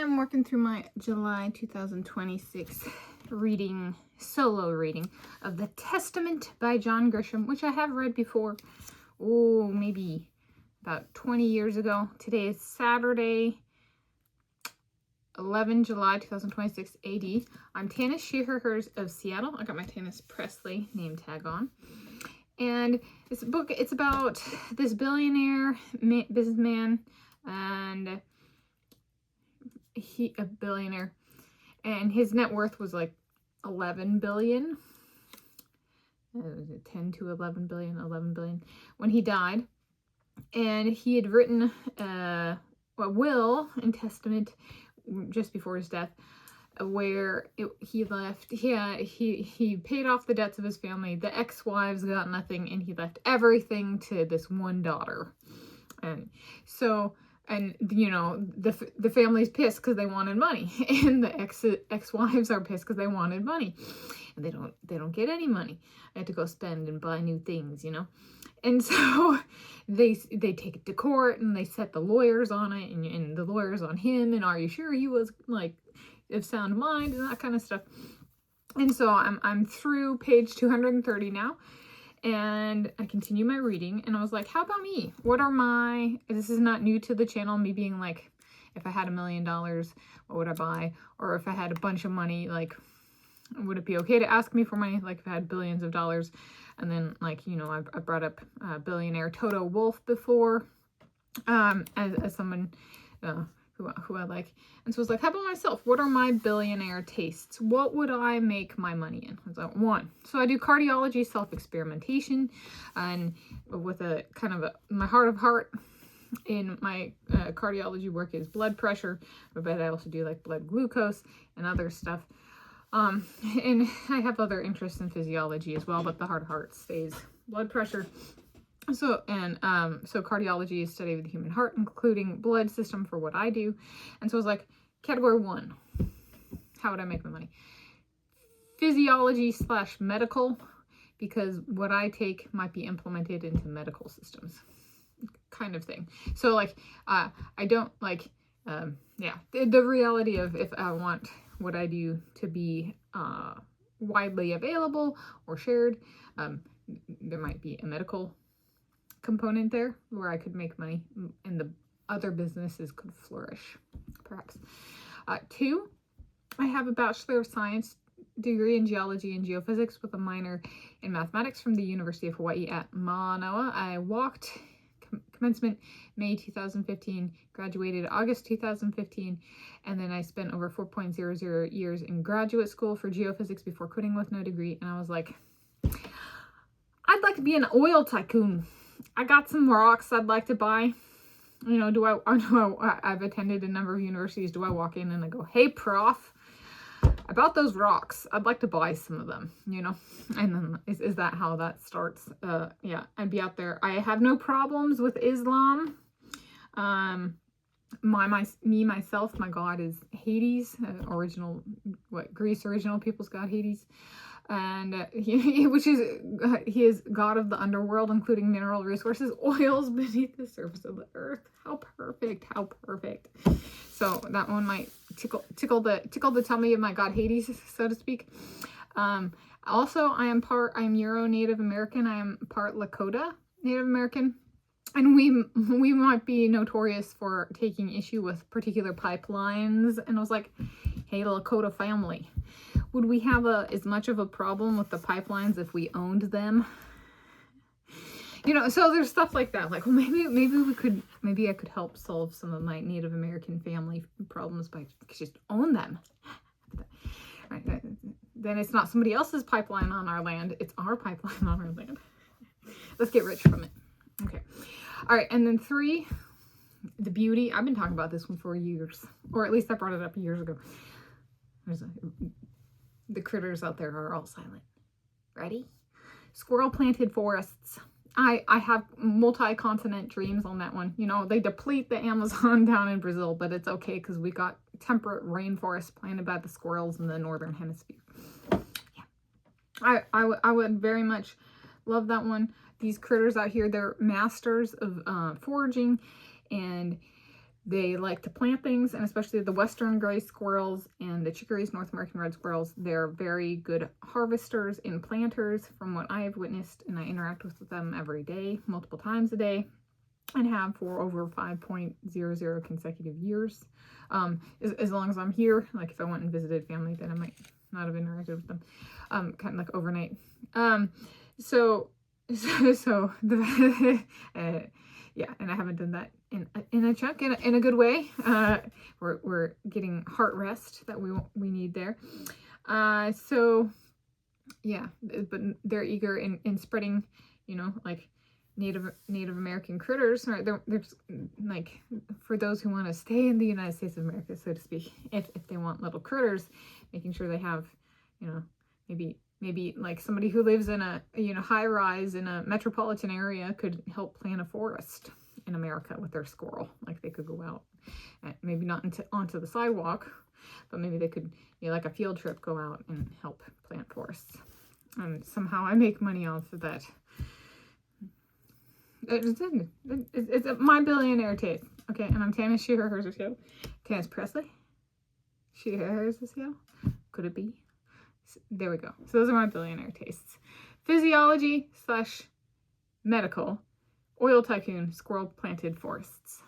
I'm working through my July 2026 solo reading of The Testament by John Grisham, which I have read before, maybe about 20 years ago. Today is Saturday, 11 July 2026 AD. I'm Tanis Shearhurst of Seattle. I got my Tanis Presley name tag on. And this book, it's about this billionaire businessman, and a billionaire, and his net worth was like 11 billion. 10 to 11 billion when he died. And he had written a will and testament just before his death, where he paid off the debts of his family. The ex-wives got nothing, and he left everything to this one daughter. And so, and you know, the family's pissed because they wanted money, and the ex-wives are pissed because they wanted money, and they don't get any money. They have to go spend and buy new things, you know. And so they take it to court, and they set the lawyers on it, and the lawyers on him, and are you sure he was like of sound mind and that kind of stuff. And so I'm through page 230 now, and I continue my reading, and I was like, how about me? This is not new to the channel, me being like, if I had $1 million, what would I buy? Or if I had a bunch of money, like, would it be okay to ask me for money? Like, if I had billions of dollars. And then, like, you know, I brought up billionaire Toto Wolff before, as someone who I like. And so I was like, how about myself? What are my billionaire tastes? What would I make my money in? I was like, one. So I do cardiology, self-experimentation, and with a kind of my heart of heart in my cardiology work is blood pressure, but I also do like blood glucose and other stuff. And I have other interests in physiology as well, but the heart of heart stays blood pressure. So cardiology is study of the human heart, including blood system for what I do. And so I was like, category 1, how would I make my money? Physiology / medical, because what I take might be implemented into medical systems, kind of thing. So like, I don't like, the reality of if I want what I do to be widely available or shared, there might be a medical component there where I could make money, and the other businesses could flourish, perhaps. 2, I have a Bachelor of Science degree in geology and geophysics with a minor in mathematics from the University of Hawaii at Manoa. I walked commencement May 2015, graduated August 2015, and then I spent over 4.00 years in graduate school for geophysics before quitting with no degree. And I was like, I'd like to be an oil tycoon. I got some rocks I'd like to buy. You know, I've attended a number of universities. Do I walk in and I go, hey, prof, I bought those rocks. I'd like to buy some of them, you know? And then is that how that starts? Yeah, I'd be out there. I have no problems with Islam. Myself, my God is Hades, Greece original people's god Hades. And he is god of the underworld, including mineral resources, oils beneath the surface of the earth. How perfect, how perfect. So that one might tickle the tummy of my god Hades, so to speak. Also, I'm Euro Native American. I am part Lakota Native American. And we might be notorious for taking issue with particular pipelines. And I was like, hey, Lakota family, would we have as much of a problem with the pipelines if we owned them? You know, so there's stuff like that. Like, well, maybe I could help solve some of my Native American family problems by just own them. Right, then it's not somebody else's pipeline on our land. It's our pipeline on our land. Let's get rich from it. Okay. All right. And then 3, the beauty. I've been talking about this one for years, or at least I brought it up years ago. The critters out there are all silent. Ready? Squirrel-planted forests. I have multi-continent dreams on that one. You know, they deplete the Amazon down in Brazil, but it's okay because we got temperate rainforests planted by the squirrels in the northern hemisphere. Yeah, I would very much love that one. These critters out here, they're masters of foraging, and They like to plant things, and especially the western gray squirrels and the chickarees, North American red squirrels, they're very good harvesters and planters from what I have witnessed, and I interact with them every day, multiple times a day, and have for over 5.00 consecutive years. As long as I'm here, like if I went and visited family, then I might not have interacted with them, kind of like overnight. So the yeah, and I haven't done that in a chunk, in a good way. We're getting heart rest that we need there. So yeah, but they're eager in spreading, you know, like Native American critters. Right? There's like, for those who want to stay in the United States of America, so to speak, if they want little critters, making sure they have, you know, maybe like somebody who lives in a, you know, high rise in a metropolitan area could help plant a forest in America with their squirrel. Like they could go out, maybe not onto the sidewalk, but maybe they could, you know, like a field trip, go out and help plant forests. And somehow I make money off of that. It's my billionaire taste. Okay, and I'm Tanis. She, her, hers, or show. Tanis Presley. She, her, hers, or show. Could it be? There we go. So those are my billionaire tastes. Physiology / medical. Oil tycoon. Squirrel planted forests.